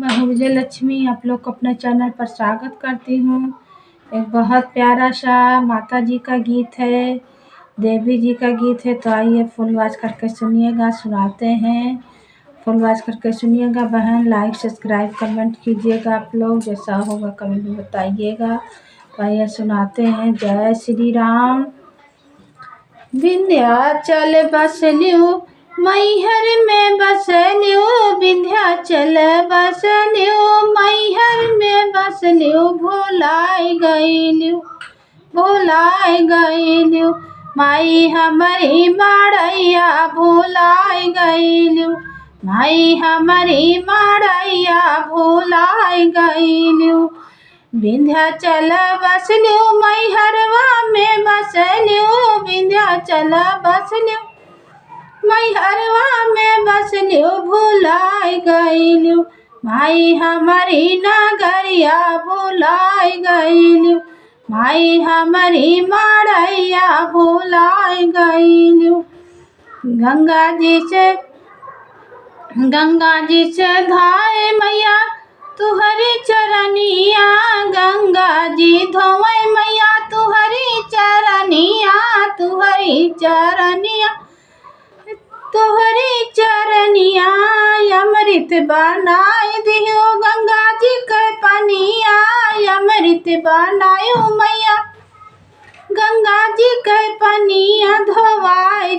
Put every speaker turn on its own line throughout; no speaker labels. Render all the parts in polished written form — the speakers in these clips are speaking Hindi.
मैं हूँ विजय लक्ष्मी, आप लोग को अपने चैनल पर स्वागत करती हूँ। एक बहुत प्यारा सा माता जी का गीत है, देवी जी का गीत है, तो आइए फुल वॉच करके सुनिएगा। सुनाते हैं, फुल वॉच करके सुनिएगा। बहन लाइक सब्सक्राइब कमेंट कीजिएगा, आप लोग जैसा होगा कमेंट में बताइएगा। तो आइए सुनाते हैं। जय श्री राम। विंध्याचल बसल्यो मैहर में बसल्यो, विंध्याचल बसल्यो मैहर में बसल्यो, भोलाए गइल्यो माई हमारी माड़ैया, भोलाए गइल्यो माई हमारी माड़ैया, भोलाए गइल्यो। विंध्याचल बसल्यो मैहरवा में बसल्यो, विंध्याचल बसल्यो मैहरवा में बसल्यो, भुलाए गइल्यो माई हमारी नगरिया, भुलाए गइल्यो माई हमारी माड़ैया, भुलाए गइल्यो। गंगा जी से धाए मैया तुहरी चरनिया, गंगा जी धोवे मैया तुहरी चरनिया, तुहरी चरनिया अमृत बनाए दियो, गंगा जी के पनिया अमृत बनायो मैया, गंगा जी के पनिया धोवाए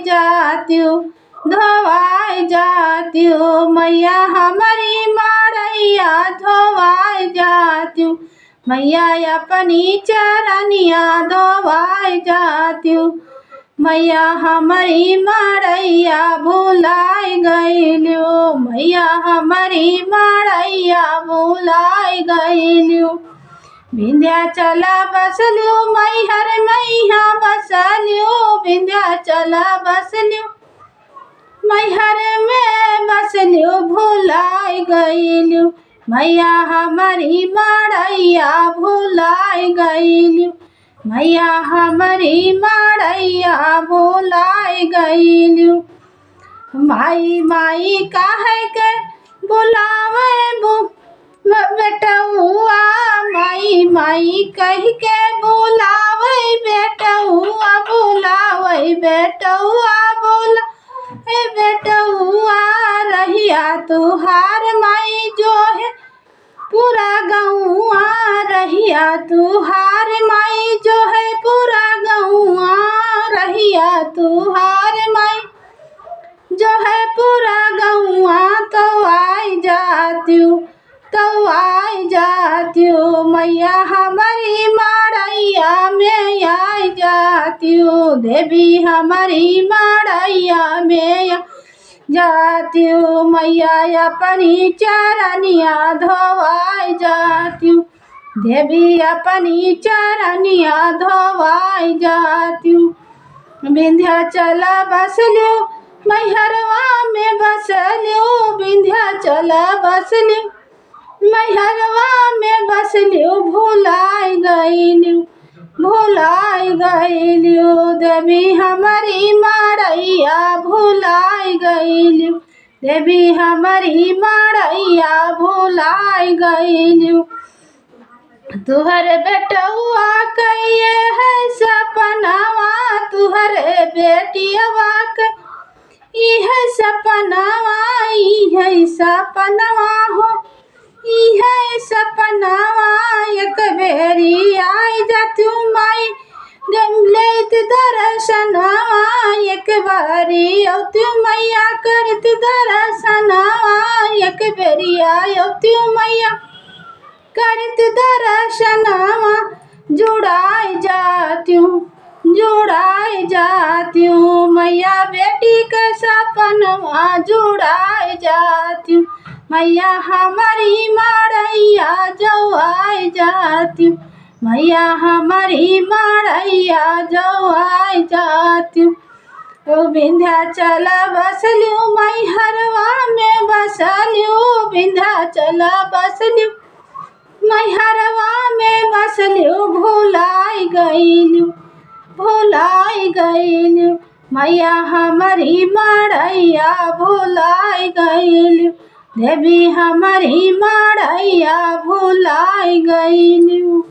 जातियो मैया हमारी माड़ैया, धोवाए जातियो मैया अपनी चरनिया, धोवाए जातियो मैया हमारी माड़ैया, भुलाए गइल्यो मैया हमारी माड़ैया, भुलाए गइल्यो। विंध्याचल बसल्यो मैहर मैया बसल्यो, विंध्याचल बसल्यो मैहर में बसल्यो, भुलाए गइल्यो मैया हमारी माड़ैया, भुलाए गइल्यो मैया हमारी माड़ैया, भुलाए गइल्यो। माई काहे के बुलावे बेटउआ, माई कह के बुलावे बेटउआ, बुलावे बेटउआ, बेटउआ रहिया तुहार माई जो है पूरा गौआ, रहिया तुहार माई जो है पूरा गौआ, रहिया तुहार माई जो है पूरा गौआ, तो आई जातियो मैया हमारी माड़ैया में आई जातियो, देवी हमारी माड़ैया में जातियो मैया अपनी चरनिया, धोवाए जातियो देवी अपनी चरनिया, धोवाए जातियो। विंध्याचल बसल्यो मैहरवा में बसल्यो, विंध्याचल बसल्यो मैहरवा में बसल्यो, भुलाए गइल्यो देवी हमारी माड़ैया, भुलाए गइल्यो देवी हमारी माड़ैया, भुलाए गइल्यो। तुहरे बेटउआ कइये है सपनावा, तुहरे बेटियवा के इहे सपनावा, इहे सपनावा हो, इहे सपनावा एक बेरी आई जातियो माई, लेत दर्शनवा एक बारी औतियो मैया, करत दर्शनवा एक बेरी औतियो मैया, करत दर्शनवा जुड़ाए जातियो मैया, बेटी के सपनवा जुड़ाए जातियो मैया हमारी माड़ैया, जवाए जातियो मैया हमारी माड़ैया, जवाए जातियो। विंध्याचल बसल्यो मैहरवा में बसल्यो, विंध्याचल बसल्यो मैहरवा में बसल्यो, भुलाए गइल्यो मैया हमारी माड़ैया, भुलाए गइल्यो देवी हमारी मड़ैया भुलाई गईलू।